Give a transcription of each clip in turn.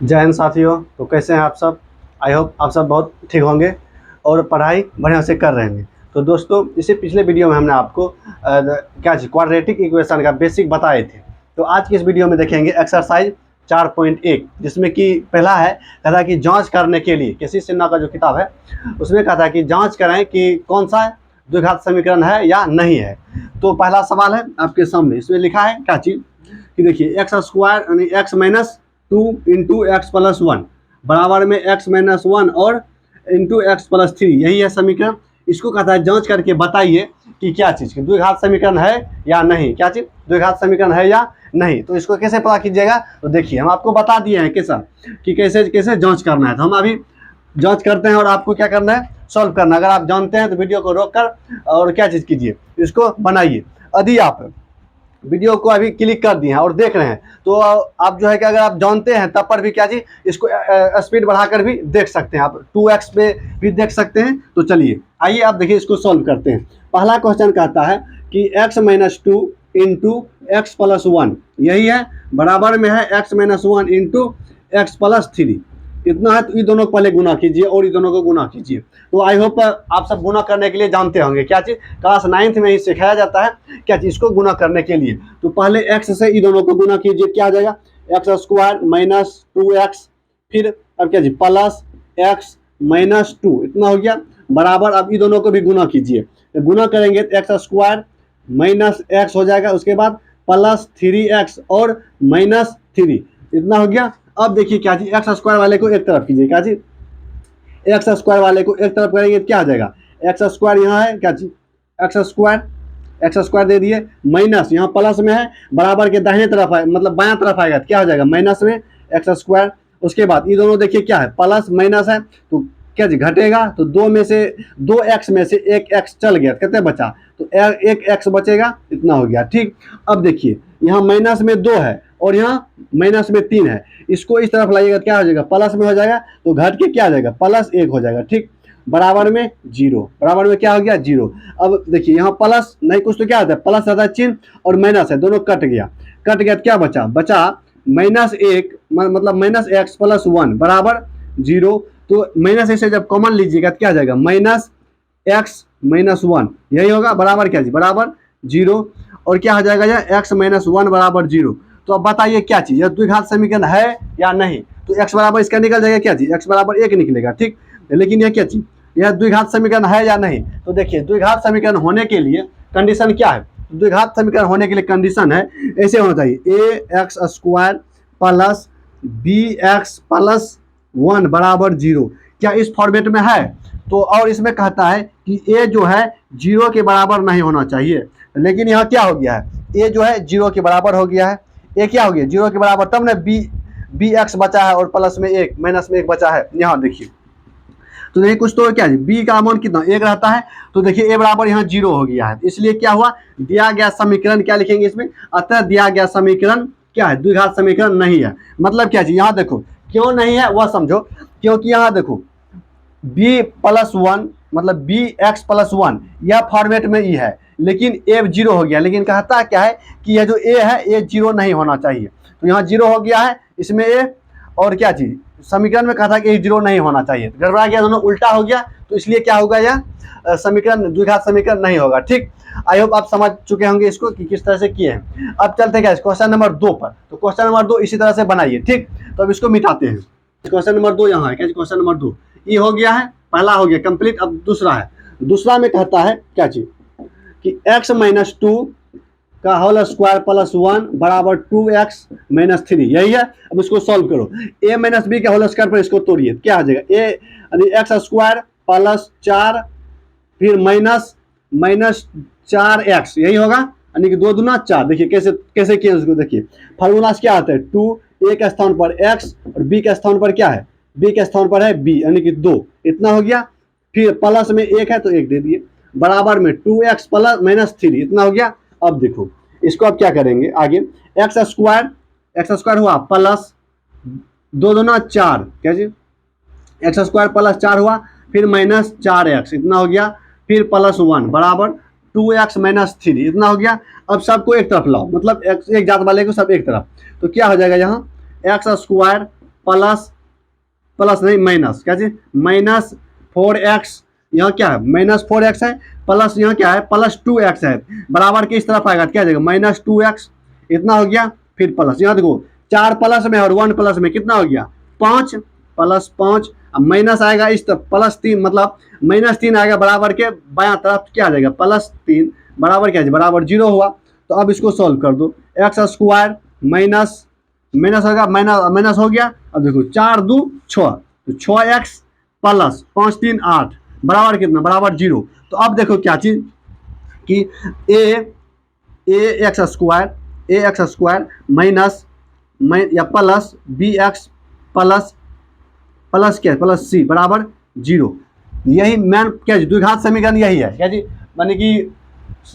जय हिंद साथियों। तो कैसे हैं आप सब? आई होप आप सब बहुत ठीक होंगे और पढ़ाई बढ़िया से कर रहे हैं। तो दोस्तों, इससे पिछले वीडियो में हमने आपको क्या चीज़ क्वाड्रेटिक इक्वेशन का बेसिक बताए थे। तो आज की इस वीडियो में देखेंगे एक्सरसाइज 4.1, जिसमें कि पहला है कहा था कि जांच करने के लिए, केसी सिन्हा का जो किताब है उसमें कहा था कि जांच करें कि कौन सा द्विघात समीकरण है या नहीं है। तो पहला सवाल है आपके सामने, इसमें लिखा है क्या चीज़ कि देखिए एक्स स्क्वायर यानी x minus 2 into x plus 1 बराबर में एक्स माइनस 1 और इंटू एक्स प्लस 3, यही है समीकरण। इसको कहता है जांच करके बताइए कि क्या चीज़ की द्विघात समीकरण है या नहीं, क्या चीज़ द्विघात समीकरण है या नहीं। तो इसको कैसे पता कीजिएगा? तो देखिए हम आपको बता दिए हैं कैसा कि कैसे कैसे जांच करना है। तो हम अभी जांच करते हैं और आपको क्या करना है, सॉल्व करना है। अगर आप जानते हैं तो वीडियो को रोक कर और क्या चीज़ कीजिए, इसको बनाइए। यदि आप वीडियो को अभी क्लिक कर दिए हैं और देख रहे हैं तो आप जो है कि अगर आप जानते हैं तब पर भी क्या चीज़ इसको स्पीड बढ़ाकर भी देख सकते हैं, आप 2x पे भी देख सकते हैं। तो चलिए आइए आप देखिए इसको सॉल्व करते हैं। पहला क्वेश्चन कहता है कि x minus 2 into x plus 1, यही है बराबर में है x minus 1 into x plus 3। इतना है तो ये दोनों को पहले गुना कीजिए और ये दोनों को गुना कीजिए। तो आई होप आप सब गुना करने के लिए जानते होंगे, क्या चीज़ क्लास 9th में ही सिखाया जाता है क्या चीज़ इसको गुना करने के लिए। तो पहले x से ये दोनों को गुना कीजिए, क्या आ जाएगा एक्स स्क्वायर माइनस 2x, फिर अब क्या जी प्लस एक्स माइनस 2, इतना हो गया बराबर। अब ये दोनों को भी गुना कीजिए, तो गुना करेंगे तो एक्स स्क्वायर माइनस एक्स हो जाएगा, उसके बाद प्लस 3x और माइनस 3, इतना हो गया। अब देखिए क्या चीज एक्स स्क्वायर वाले को एक तरफ कीजिए, क्या चीज एक्स स्क्वायर वाले को एक तरफ करेंगे तो क्या आ जाएगा एक्स स्क्वायर यहाँ है क्या चीज एक्स स्क्वायर दे दिए, माइनस यहाँ प्लस में है बराबर के दाहिने तरफ है मतलब बायां तरफ आएगा तो क्या हो जाएगा माइनस में एक्स स्क्वायर। उसके बाद ये दोनों देखिए क्या है प्लस माइनस है तो क्या जी घटेगा, तो दो एक्स में से एक एक्स चल गया, कितने बचा तो एक एक्स बचेगा, इतना हो गया ठीक। अब देखिए यहाँ माइनस में 2 है और यहाँ माइनस में 3 है, इसको इस तरफ लाइएगा क्या हो जाएगा प्लस में हो जाएगा, तो घट के क्या आ जाएगा प्लस 1 हो जाएगा ठीक, बराबर में 0, बराबर में क्या हो गया 0। अब देखिए यहाँ प्लस नहीं कुछ तो क्या होता है प्लस आता है चिन्ह और माइनस है, दोनों कट गया तो क्या बचा माइनस 1 मतलब माइनस एक्स प्लस 1 बराबर 0। तो माइनस से जब कॉमन लीजिएगा तो क्या आ जाएगा माइनस एक्स माइनस 1, यही होगा बराबर क्या जी बराबर 0। और क्या हो जाएगा यह एक्स माइनस 1 बराबर 0। तो अब बताइए क्या चीज़ यह द्विघात समीकरण है या नहीं। तो x बराबर इसका निकल जाएगा क्या चीज़ x बराबर 1 निकलेगा ठीक, लेकिन यह क्या चीज़ यह द्विघात समीकरण है या नहीं। तो देखिए द्विघात समीकरण होने के लिए कंडीशन क्या है, द्विघात समीकरण होने के लिए कंडीशन है ऐसे होना चाहिए a x square plus b x plus 1 बराबर 0। क्या इस फॉर्मेट में है? तो और इसमें कहता है कि ए जो है 0 के बराबर नहीं होना चाहिए, लेकिन यहाँ क्या हो गया है ए जो है 0 के बराबर हो गया है, ए क्या हो गया 0 के बराबर, तब ना बी एक्स बचा है और प्लस में 1 माइनस में 1 बचा है। यहाँ देखिए तो देखिए कुछ तो क्या है बी का अमाउंट कितना 1 रहता है, तो देखिए ए बराबर यहाँ 0 हो गया है, इसलिए क्या हुआ दिया गया समीकरण क्या लिखेंगे इसमें, अतः दिया गया समीकरण क्या है द्विघात समीकरण नहीं है। मतलब क्या चीज यहाँ देखो क्यों नहीं है वह समझो, क्योंकि यहाँ देखो बी प्लस 1 मतलब बी एक्स प्लस 1 यह फॉर्मेट में ई है, लेकिन ए 0 हो गया, लेकिन कहता क्या है कि यह जो ए है ए 0 नहीं होना चाहिए। तो यहाँ 0 हो गया है इसमें ए, और क्या चीज समीकरण में कहा था कि 0 नहीं होना चाहिए, गड़बड़ा गया, दोनों उल्टा हो गया, तो इसलिए क्या होगा यह समीकरण द्विघात समीकरण नहीं होगा ठीक। आई होप आप समझ चुके होंगे इसको कि किस तरह से किए हैं। अब चलते हैं क्वेश्चन नंबर 2 पर। तो क्वेश्चन नंबर 2 इसी तरह से बनाइए ठीक। तो अब इसको मिटाते हैं। क्वेश्चन नंबर 2 यहाँ है क्या, क्वेश्चन नंबर 2 ये हो गया है, पहला हो गया कंप्लीट। अब दूसरा है, दूसरा में कहता है क्या चीज कि x माइनस 2 का होल स्क्वायर प्लस 1 बराबर 2x माइनस 3, यही है। अब इसको सॉल्व करो, a माइनस बी के होल स्क्वायर पर इसको तोड़िए, क्या आ जाएगा a यानी एक्स स्क्वायर प्लस 4 फिर माइनस 4x, यही होगा यानी कि 2 दूना 4। देखिए कैसे कैसे किए उसको, देखिए फार्मूला क्या आता है 2 a के स्थान पर x और b के स्थान पर क्या है b के स्थान पर है b यानी कि 2, इतना हो गया। फिर प्लस में 1 है तो 1 दे दिए, बराबर में 2x प्लस माइनस 3, इतना हो गया। अब देखो इसको अब क्या करेंगे आगे, एक्स स्क्वायर हुआ प्लस 2 दूना 4, क्या जी एक्स स्क्वायर प्लस 4 हुआ, फिर माइनस 4x, इतना हो गया, फिर प्लस 1 बराबर 2x माइनस 3, इतना हो गया। अब सबको एक तरफ लाओ, मतलब एक जात वाले को सब एक तरफ, तो क्या हो जाएगा यहाँ एक्स स्क्वायर प्लस, प्लस नहीं माइनस, क्या चीज, माइनस 4x, यहाँ क्या है माइनस 4x है, प्लस यहाँ क्या है प्लस 2x है, बराबर के इस तरफ आएगा क्या जाएगा माइनस 2x, इतना हो गया। फिर प्लस, यहाँ देखो 4 प्लस में और 1 प्लस में कितना हो गया 5, प्लस 5, अब माइनस आएगा इस तरफ प्लस 3, मतलब माइनस 3 आएगा, बराबर के बायां तरफ क्या आ जाएगा प्लस 3, बराबर क्या है बराबर 0 हुआ। तो अब इसको सॉल्व कर दो, एक्स स्क्वायर माइनस माइनस होगा, माइनस माइनस हो गया। अब देखो 4 2 6, तो 6x प्लस 5 3 8 बराबर कितना बराबर 0। तो अब देखो क्या चीज कि ए एक्स स्क्वायर माइनस या plus b x plus plus क्या प्लस सी बराबर 0। यही मैन क्या द्विघात समीकरण यही है क्या जी, माने कि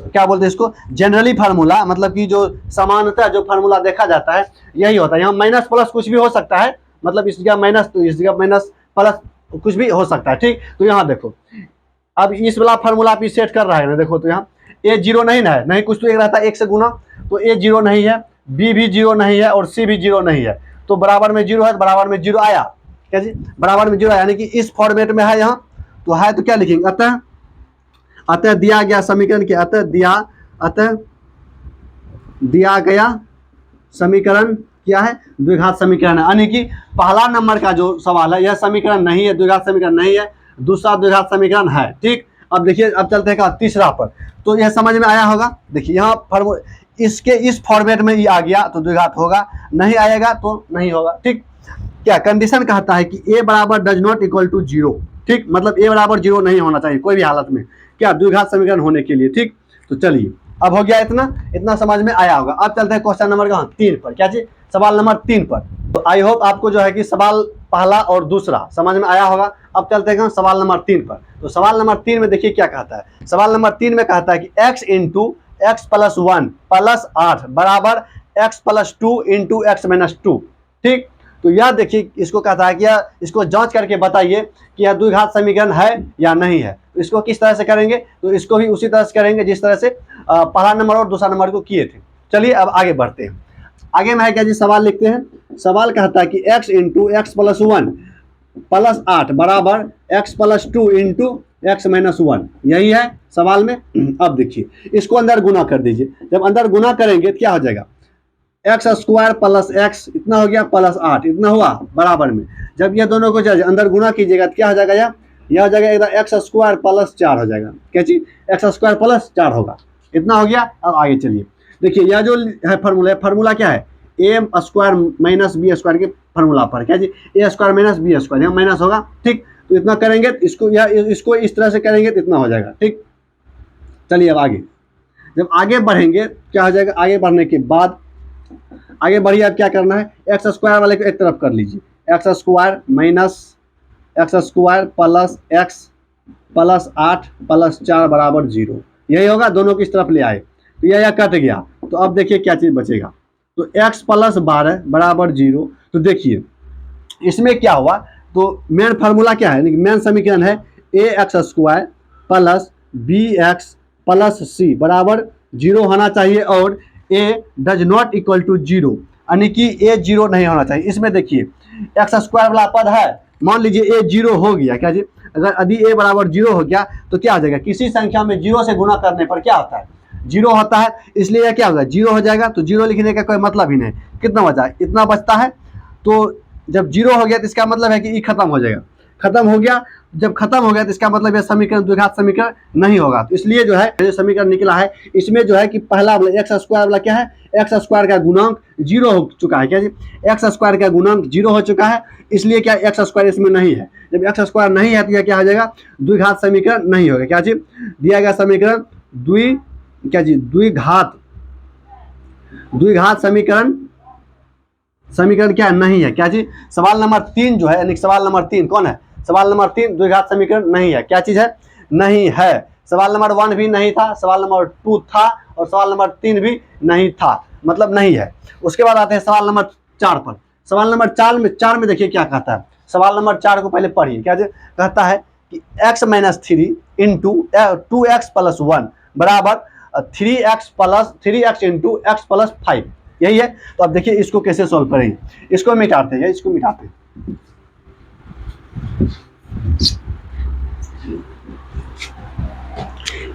क्या बोलते हैं इसको जनरली फार्मूला, मतलब कि जो सामान्यतः जो फार्मूला देखा जाता है यही होता है। यहाँ माइनस प्लस कुछ भी हो सकता है, मतलब इस जगह माइनस तो इस जगह माइनस प्लस कुछ भी हो सकता है, ठीक। तो यहाँ देखो अब इस वाला फार्मूला आप सेट कर रहा है ना, देखो तो यहाँ ए 0 नहीं ना है, नहीं कुछ तो एक रहता है 1 से गुना, तो ए 0 नहीं है, बी भी 0 नहीं है और सी भी 0 नहीं है, तो बराबर में 0 है, बराबर में 0 आया क्या जी, बराबर में 0 आया, यानी कि इस फॉर्मेट में है यहाँ, तो है तो क्या लिखेंगे अतः दिया गया समीकरण के अतः दिया गया समीकरण क्या है द्विघात समीकरण है, यानी कि पहला नंबर का जो सवाल है यह समीकरण नहीं है, द्विघात समीकरण नहीं है, दूसरा द्विघात समीकरण है, ठीक। अब देखिए अब चलते हैं तीसरा पर, तो यह समझ में आया होगा। देखिए यहाँ इसके इस फॉर्मेट में ये आ गया तो द्विघात होगा, नहीं आएगा तो नहीं होगा, ठीक। क्या कंडीशन कहता है कि ए बराबर डज नॉट इक्वल टू 0, ठीक, मतलब ए बराबर 0 नहीं होना चाहिए कोई भी हालत में क्या द्विघात समीकरण होने के लिए, ठीक। तो चलिए अब हो गया इतना समझ में आया होगा। अब चलते हैं क्वेश्चन नंबर 3 पर, क्या चीज सवाल नंबर 3 पर। तो आई होप आपको जो है कि सवाल पहला और दूसरा समझ में आया होगा। अब चलते हैं सवाल नंबर 3 पर। तो सवाल नंबर 3 में देखिए क्या कहता है, सवाल नंबर 3 में कहता है कि x into x plus 1 plus 8 बराबर x plus 2 into x minus 2, ठीक। तो यह देखिए इसको कहता है कि इसको जांच करके बताइए कि यह द्विघात समीकरण है या नहीं है। तो इसको किस तरह से करेंगे, तो इसको भी उसी तरह से करेंगे जिस तरह से पहला नंबर और दूसरा नंबर को किए थे। चलिए अब आगे बढ़ते हैं। आगे में है क्या जी, सवाल लिखते हैं। सवाल कहता है कि x into x plus 1 plus 8 बराबर x plus 2 into x minus 1, यही है सवाल में। अब देखिए इसको अंदर गुना कर दीजिए, जब अंदर गुना करेंगे तो क्या हो जाएगा एक्स स्क्वायर प्लस एक्स इतना हो गया प्लस 8 इतना हुआ बराबर में। जब ये दोनों को अंदर गुना कीजिएगा तो क्या हो जाएगा, यह हो जाएगा एकदम एक्स स्क्वायर प्लस 4 हो जाएगा, क्या चीज एक्स स्क्वायर प्लस 4 होगा, इतना हो गया। अब आगे चलिए देखिए यह जो है फार्मूला क्या है ए स्क्वायर माइनस बी स्क्वायर के फार्मूला पर, क्या जी ए स्क्वायर माइनस बी स्क्वायर, यहाँ माइनस होगा, ठीक। तो इतना करेंगे इसको इस तरह से करेंगे तो इतना हो जाएगा, ठीक। चलिए अब आगे जब आगे बढ़ेंगे क्या हो जाएगा, आगे बढ़ने के बाद आगे बढ़िए। अब क्या करना है, एक्स स्क्वायर वाले को एक तरफ कर लीजिए, x square minus x square plus x plus 8 plus 4 बराबर 0, यही होगा। दोनों की इस तरफ ले आए तो यह कट गया। तो अब देखिए क्या चीज़ बचेगा, तो x प्लस 12 बराबर 0। तो देखिए इसमें क्या हुआ, तो मेन फार्मूला क्या है, मेन समीकरण है a x square plus b x plus c बराबर 0 होना चाहिए और a does not equal to 0, यानी कि ए 0 नहीं होना चाहिए। इसमें देखिए एक्स स्क्वायर वाला पद है, मान लीजिए ए 0 हो गया, क्या जी अगर यदि ए बराबर 0 हो गया तो क्या हो जाएगा, किसी संख्या में 0 से गुना करने पर क्या होता है 0 होता है, इसलिए यह क्या होगा 0 हो जाएगा। तो 0 लिखने का कोई मतलब ही नहीं, कितना बचा इतना बचता है। तो जब 0 हो गया तो इसका मतलब है कि ई खत्म हो जाएगा, खत्म हो गया। जब खत्म हो गया तो इसका मतलब यह समीकरण द्विघात समीकरण नहीं होगा। तो इसलिए जो है जो समीकरण निकला है इसमें जो है कि पहला एक्स स्क्वायर वाला क्या है, एक्स स्क्वायर का गुणांक 0 हो चुका है, क्या जी एक्स स्क्वायर का गुणांक 0 हो चुका है, इसलिए क्या एक्स स्क्वायर इसमें नहीं है। जब एक्स स्क्वायर नहीं है तो यह क्या हो जाएगा द्विघात समीकरण नहीं होगा, क्या जी दिया गया समीकरण द्विघात समीकरण क्या नहीं है, क्या जी सवाल नंबर 3 जो है, यानी सवाल नंबर 3 कौन है, सवाल नंबर 3 द्विघात समीकरण नहीं है, क्या चीज है नहीं है। सवाल नंबर 1 भी नहीं था, सवाल नंबर 2 था और सवाल नंबर 3 भी नहीं था, मतलब नहीं है। उसके बाद आते हैं सवाल नंबर 4 पर। सवाल नंबर 4 में देखिए क्या कहता है, सवाल नंबर 4 को पहले पढ़िए। क्या कहता है कि x minus 3 into 2x plus 1 बराबर 3x इंटू x प्लस 5, यही है। तो अब देखिए इसको कैसे सॉल्व करेंगे, इसको मिटाते हैं, इसको मिटाते हैं।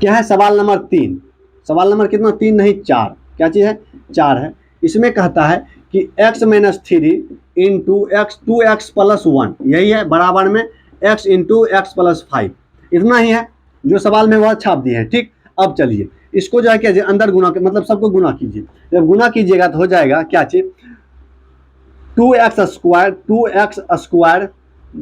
क्या है सवाल नंबर 3, सवाल नंबर कितना, 3 नहीं 4, क्या चीज़ है, 4 है। इसमें कहता है कि x - 3 इंटू एक्स 2x + 1, यही है, बराबर में x इंटू एक्स + 5, इतना ही है जो सवाल में वह छाप दिए हैं। ठीक, अब चलिए इसको जो है क्या अंदर गुना, मतलब सबको गुना कीजिए। जब गुना कीजिएगा तो हो जाएगा क्या चीज, 2x स्क्वायर,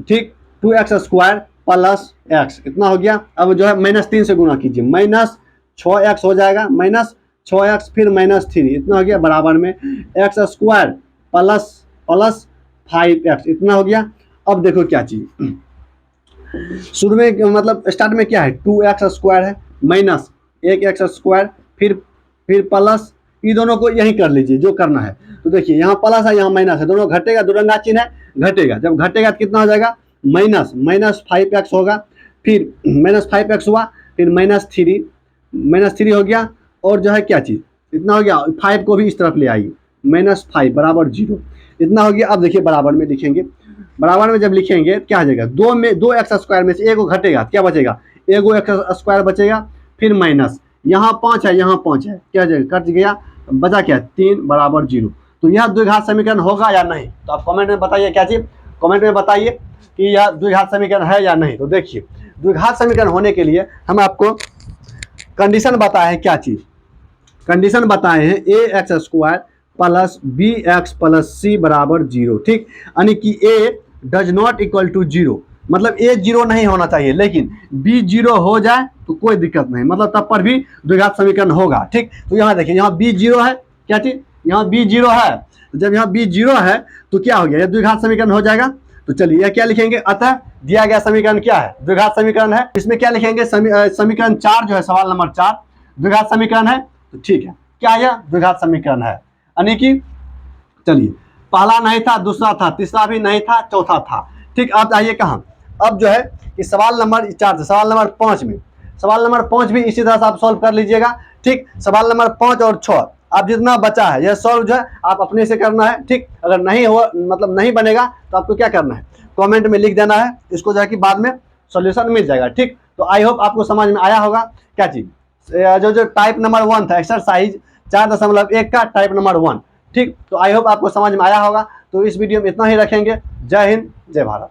ठीक, 2x स्क्वायर प्लस x, इतना हो गया। अब जो है -3 से गुना कीजिए, -6x हो जाएगा, -6x फिर -3, इतना हो गया, बराबर में x स्क्वायर प्लस 5x, इतना हो गया। अब देखो क्या चीज, शुरू में मतलब स्टार्ट में क्या है, 2x स्क्वायर है, माइनस 1x स्क्वायर, फिर प्लस, ये दोनों को यही कर लीजिए जो करना है। तो देखिए यहाँ प्लस है, यहाँ माइनस है, दोनों घटेगा, दुरंगा चिन्ह है, घटेगा। जब घटेगा तो कितना हो जाएगा, -5x होगा, फिर -5x हुआ, फिर -3 हो गया, और जो है क्या चीज़, इतना हो गया। 5 को भी इस तरफ ले आइए, -5 बराबर 0, इतना हो गया। अब देखिए बराबर में लिखेंगे, बराबर में जब लिखेंगे क्या आ जाएगा, 2x स्क्वायर में से 1 घटेगा, क्या बचेगा, 1x स्क्वायर बचेगा, फिर माइनस, यहाँ 5 है, यहाँ 5 है, क्या जाएगा, कट गया, बचा क्या, 3 बराबर 0। तो यह द्विघात समीकरण होगा या नहीं, तो आप कमेंट में बताइए, क्या चीज, कमेंट में बताइए कि यह द्विघात समीकरण है या नहीं। तो देखिए द्विघात समीकरण होने के लिए हम आपको कंडीशन बताए हैं, क्या चीज, कंडीशन बताए हैं, ax square plus bx plus c बराबर 0, ठीक, यानी कि a does not equal to 0, मतलब a 0 नहीं होना चाहिए, लेकिन b 0 हो जाए तो कोई दिक्कत नहीं, मतलब तब पर भी द्विघात समीकरण होगा। ठीक, तो यहाँ देखिए, यहाँ b 0 है, क्या चीज, यहाँ b 0 है, तो जब यहाँ b 0 है तो क्या हो गया, यह द्विघात समीकरण हो जाएगा। तो चलिए यह क्या लिखेंगे, अतः दिया गया समीकरण क्या है, द्विघात समीकरण है। इसमें क्या लिखेंगे, समीकरण 4 जो है, सवाल नंबर 4 द्विघात समीकरण है। तो ठीक है, क्या यह द्विघात समीकरण है, यानी कि चलिए पहला नहीं था, दूसरा था, तीसरा भी नहीं था, चौथा था। ठीक, अब आइए कहाँ, अब जो है कि सवाल नंबर 4 से सवाल नंबर 5 में, सवाल नंबर 5 भी इसी तरह से आप सॉल्व कर लीजिएगा। ठीक, सवाल नंबर 5 और 6 अब जितना बचा है यह सॉल्व जो है आप अपने से करना है। ठीक, अगर नहीं हो, मतलब नहीं बनेगा, तो आपको क्या करना है, कमेंट में लिख देना है, इसको जो है कि बाद में सॉल्यूशन मिल जाएगा। ठीक, तो आई होप आपको समझ में आया होगा। क्या चीज, जो टाइप नंबर 1 था, एक्सरसाइज 4.1 का टाइप नंबर 1। ठीक, तो आई होप आपको समझ में आया होगा। तो इस वीडियो में इतना ही रखेंगे। जय हिंद, जय भारत।